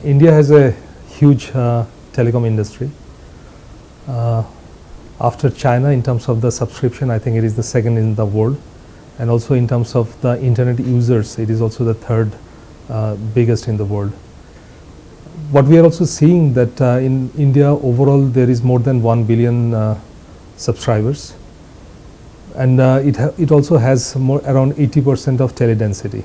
India has a huge telecom industry. After China, in terms of the subscription, I think it is the second in the world, and also in terms of the internet users, it is also the third biggest in the world. What we are also seeing that in India overall there is more than 1 billion subscribers, and it also has around 80% of teledensity.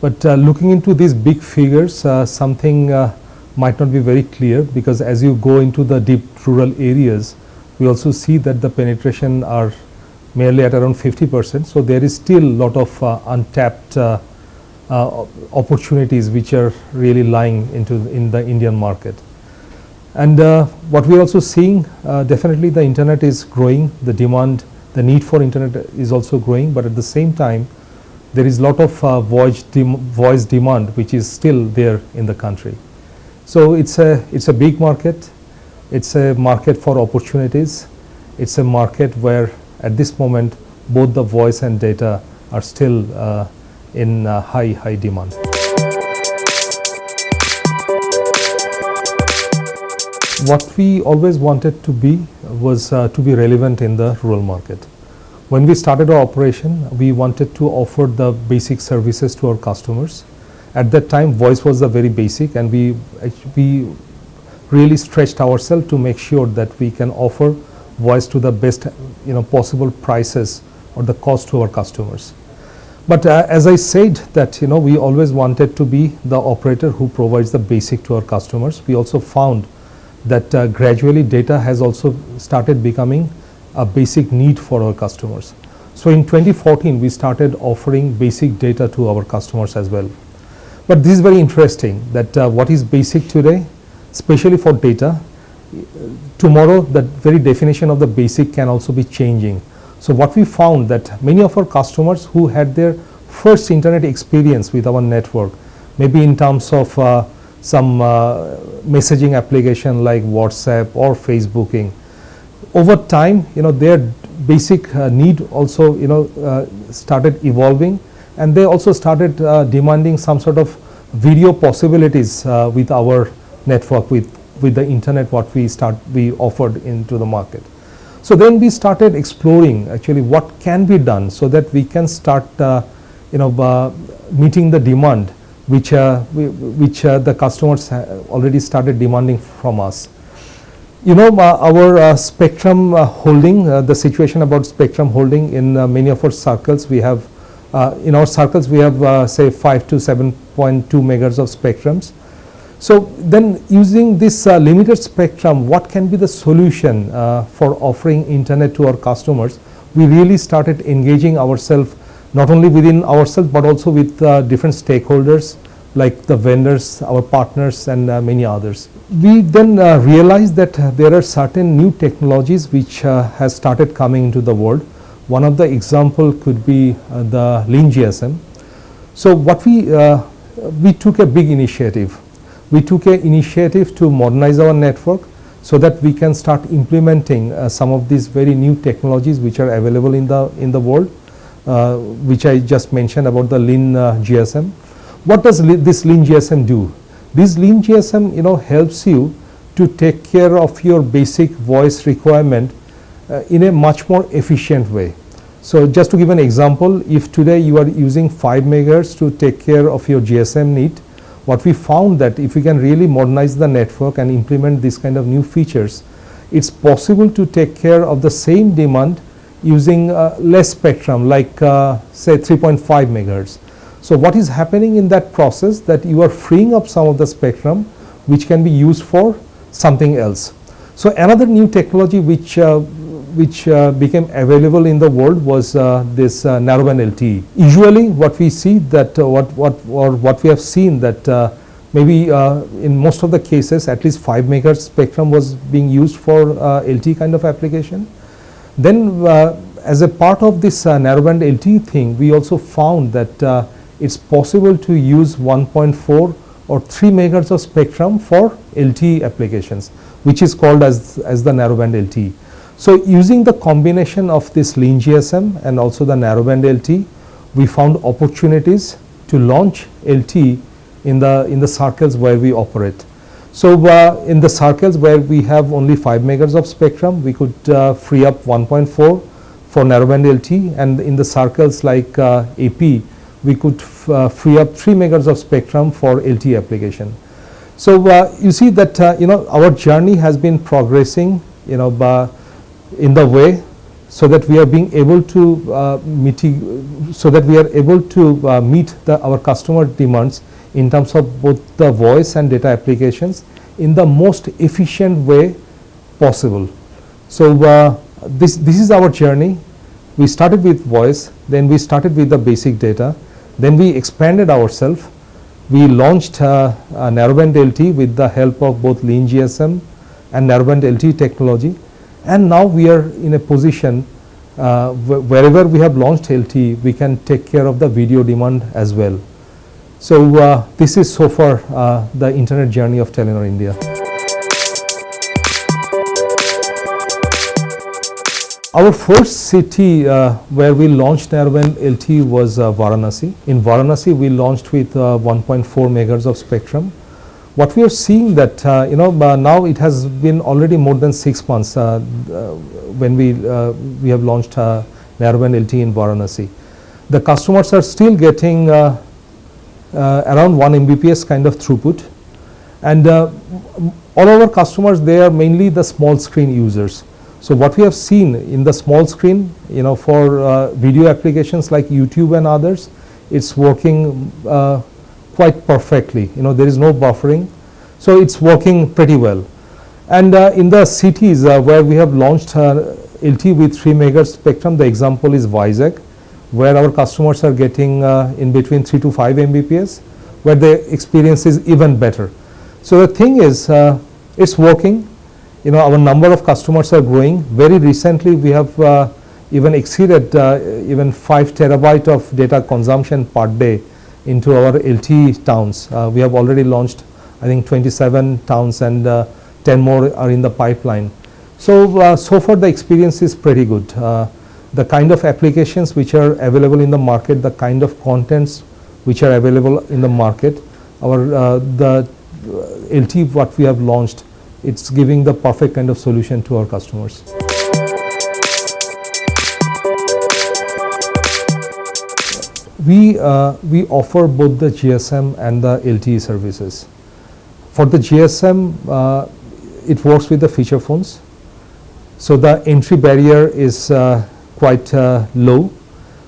But looking into these big figures, something might not be very clear, because as you go into the deep rural areas, we also see that the penetration are merely at around 50%. So there is still a lot of untapped opportunities which are really lying in the Indian market. And what we are also seeing, definitely the internet is growing, the demand, the need for internet is also growing, but at the same time there is a lot of voice demand which is still there in the country. So it's a big market, it's a market for opportunities, it's a market where at this moment both the voice and data are still in high demand. What we always wanted to be was to be relevant in the rural market. When we started our operation, we wanted to offer the basic services to our customers. At that time, voice was the very basic, and we really stretched ourselves to make sure that we can offer voice to the best possible prices or the cost to our customers. But as I said that we always wanted to be the operator who provides the basic to our customers. We also found that gradually data has also started becoming a basic need for our customers. So in 2014 we started offering basic data to our customers as well. But this is very interesting that what is basic today, especially for data, tomorrow the very definition of the basic can also be changing. So what we found that many of our customers who had their first internet experience with our network, maybe in terms of some messaging application like WhatsApp or Facebooking, over time their basic need also started evolving, and they also started demanding some sort of video possibilities with our network, with the internet what we offered into the market. So then we started exploring actually what can be done so that we can start meeting the demand which the customers already started demanding from us. Our spectrum holding, the situation about spectrum holding in many of our circles, we have in our circles we have say 5 to 7.2 megahertz of spectrums. So then using this limited spectrum, what can be the solution for offering internet to our customers? We really started engaging ourselves, not only within ourselves but also with different stakeholders like the vendors, our partners, and many others. We then realized that there are certain new technologies which has started coming into the world. One of the example could be the lean GSM. So what we took a big initiative. We took an initiative to modernize our network so that we can start implementing some of these very new technologies which are available in the world, which I just mentioned about the lean GSM. What does this lean GSM do? This lean GSM helps you to take care of your basic voice requirement in a much more efficient way. So just to give an example, if today you are using 5 megahertz to take care of your GSM need, what we found that if we can really modernize the network and implement this kind of new features, it's possible to take care of the same demand using less spectrum, like say 3.5 megahertz. So what is happening in that process, that you are freeing up some of the spectrum which can be used for something else. So another new technology which became available in the world was this narrowband LTE. Usually what we see that what we have seen that maybe in most of the cases at least 5 megahertz spectrum was being used for LTE kind of application. Then as a part of this narrowband LTE thing, we also found that it's possible to use 1.4 or 3 megahertz of spectrum for LTE applications, which is called as the narrowband LTE. So using the combination of this lean GSM and also the narrowband LTE, we found opportunities to launch LTE in the circles where we operate. So in the circles where we have only 5 megahertz of spectrum, we could free up 1.4 for narrowband LTE, and in the circles like AP, we could free up 3 megahertz of spectrum for LTE application. So you see that our journey has been progressing in the way so that we are being able to meet our customer demands in terms of both the voice and data applications in the most efficient way possible. So this is our journey. We started with voice, then we started with the basic data, then we expanded ourselves. We launched narrowband LTE with the help of both lean GSM and narrowband LTE technology, and now we are in a position wherever we have launched LTE, we can take care of the video demand as well. So this is so far the internet journey of Telenor India. Our first city where we launched narrowband LTE was Varanasi. In Varanasi, we launched with 1.4 megahertz of spectrum. What we are seeing that now it has been already more than 6 months when we have launched narrowband LTE in Varanasi. The customers are still getting around 1 Mbps kind of throughput, and all our customers, they are mainly the small screen users. So what we have seen in the small screen, for video applications like YouTube and others, it's working quite perfectly. There is no buffering, so it's working pretty well. And in the cities where we have launched LTE with 3 megahertz spectrum, the example is Vizag, where our customers are getting in between 3 to 5 Mbps, where the experience is even better. So the thing is, it's working. Our number of customers are growing. Very recently, we have even exceeded even 5 terabyte of data consumption per day into our LTE towns. We have already launched, I think, 27 towns, and 10 more are in the pipeline. So so far the experience is pretty good. The kind of applications which are available in the market, the kind of contents which are available in the market, the LTE what we have launched, it's giving the perfect kind of solution to our customers. We offer both the GSM and the LTE services. For the GSM, it works with the feature phones, so the entry barrier is quite low.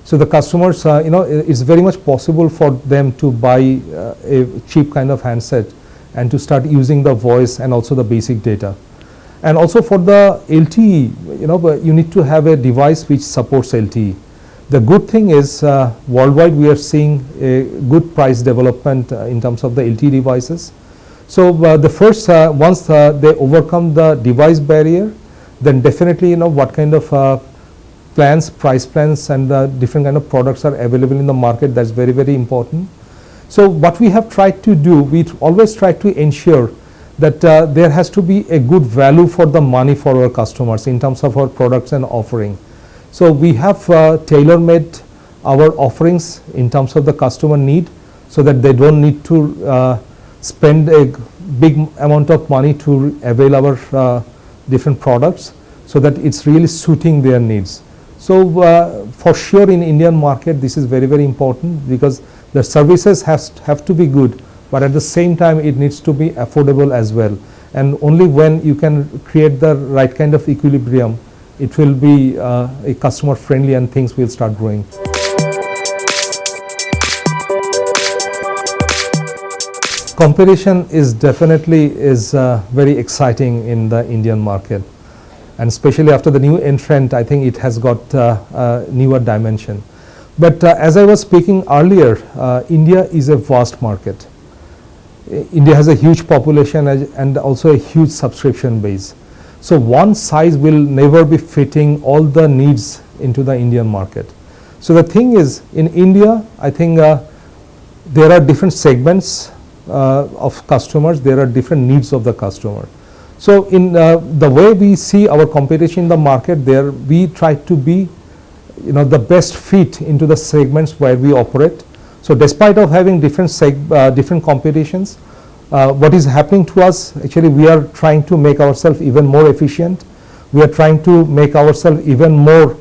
So the customers, it's very much possible for them to buy a cheap kind of handset and to start using the voice and also the basic data. And also for the LTE, you need to have a device which supports LTE. The good thing is worldwide we are seeing a good price development in terms of the LTE devices. So the first, once they overcome the device barrier, then definitely what kind of price plans and different kind of products are available in the market, that's very, very important. So what we have tried to do, we always try to ensure that there has to be a good value for the money for our customers in terms of our products and offering. So we have tailor-made our offerings in terms of the customer need, so that they don't need to spend a big amount of money to avail our different products, so that it's really suiting their needs. So for sure in Indian market, this is very, very important, because the services have to be good, but at the same time it needs to be affordable as well. And only when you can create the right kind of equilibrium, it will be a customer friendly and things will start growing. Competition is definitely very exciting in the Indian market, and especially after the new entrant, I think it has got a newer dimension. But as I was speaking earlier, India is a vast market. India has a huge population and also a huge subscription base. So one size will never be fitting all the needs into the Indian market. So the thing is, in India, I think there are different segments of customers, there are different needs of the customer. So in the way we see our competition in the market, there we try to be the best fit into the segments where we operate. So despite of having different competitions, what is happening to us, actually we are trying to make ourselves even more efficient. We are trying to make ourselves even more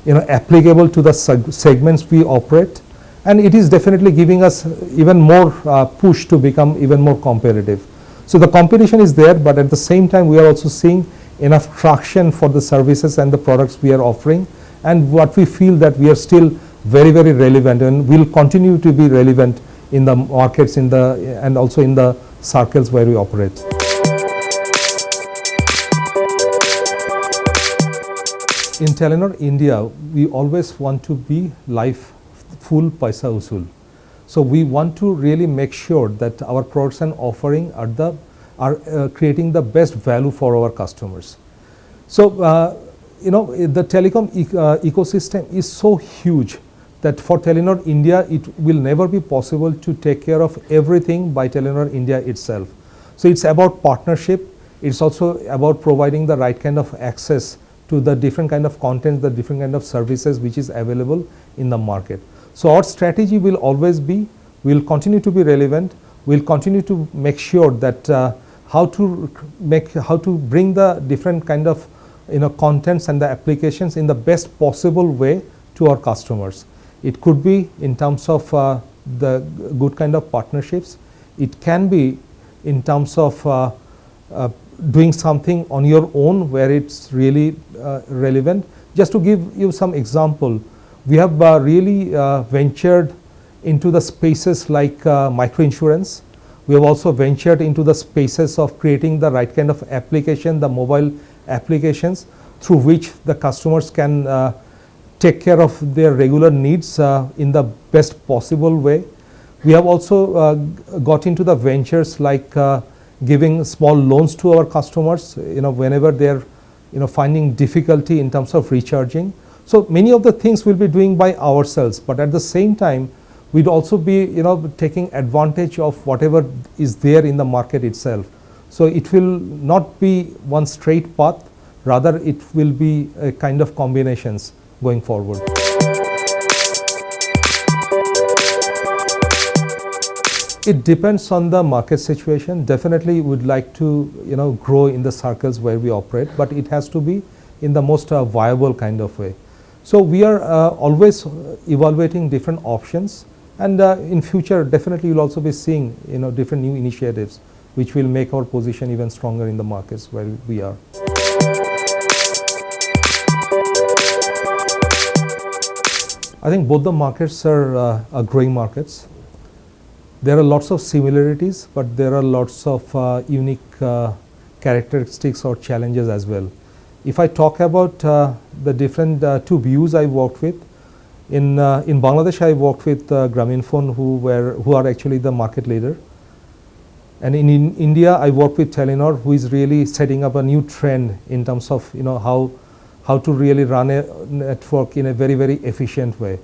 applicable to the segments we operate, and it is definitely giving us even more push to become even more competitive. So the competition is there, but at the same time we are also seeing enough traction for the services and the products we are offering, and what we feel that we are still very, very relevant and will continue to be relevant in the markets and also in the circles where we operate. In Telenor India, we always want to be life full paisa usul. So we want to really make sure that our products and offering are creating the best value for our customers. So the telecom ecosystem is so huge that for Telenor India, it will never be possible to take care of everything by Telenor India itself. So it's about partnership. It's also about providing the right kind of access to the different kind of content, the different kind of services which is available in the market. So our strategy will always be, we'll continue to be relevant. We'll continue to make sure that how to bring the different kind of contents and the applications in the best possible way to our customers. It could be in terms of the good kind of partnerships. It can be in terms of doing something on your own where it's really relevant. Just to give you some example, we have really ventured into the spaces like microinsurance. We have also ventured into the spaces of creating the right kind of application, the mobile applications through which the customers can take care of their regular needs in the best possible way. We have also got into the ventures like giving small loans to our customers, whenever they're finding difficulty in terms of recharging. So many of the things we'll be doing by ourselves, but at the same time, we'd also be taking advantage of whatever is there in the market itself. So it will not be one straight path, rather it will be a kind of combinations going forward. It depends on the market situation. Definitely would like to grow in the circles where we operate, but it has to be in the most viable kind of way. So we are always evaluating different options, and in future definitely you'll also be seeing different new initiatives which will make our position even stronger in the markets where we are. I think both the markets are growing markets. There are lots of similarities, but there are lots of unique characteristics or challenges as well. If I talk about the different two views I worked with, in Bangladesh I worked with Grameenphone, who are actually the market leader, and in India I worked with Telenor, who is really setting up a new trend in terms of how to really run a network in a very, very efficient way.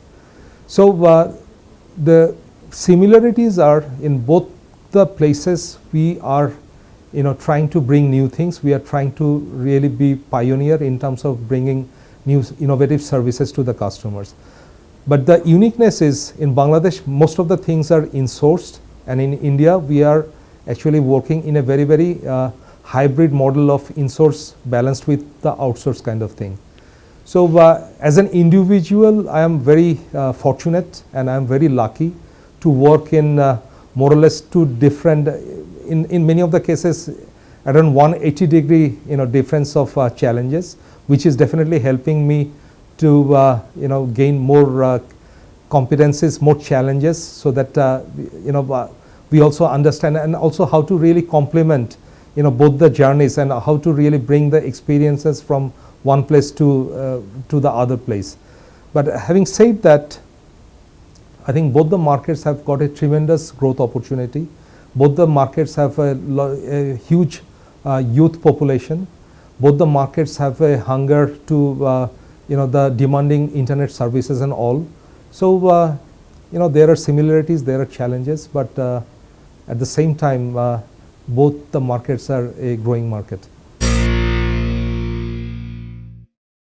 So the similarities are in both the places we are trying to bring new things. We are trying to really be pioneer in terms of bringing new innovative services to the customers. But the uniqueness is in Bangladesh most of the things are insourced, and in India we are actually working in a very, very hybrid model of insource balanced with the outsource kind of thing. So as an individual I am very fortunate and I am very lucky to work in more or less two different, in many of the cases around 180-degree difference of challenges, which is definitely helping me to gain more competencies, more challenges, so that we also understand and also how to really complement both the journeys and how to really bring the experiences from one place to the other place. But having said that, I think both the markets have got a tremendous growth opportunity. Both the markets have a huge youth population. Both the markets have a hunger to the demanding internet services and all. So there are similarities, there are challenges, but at the same time both the markets are a growing market.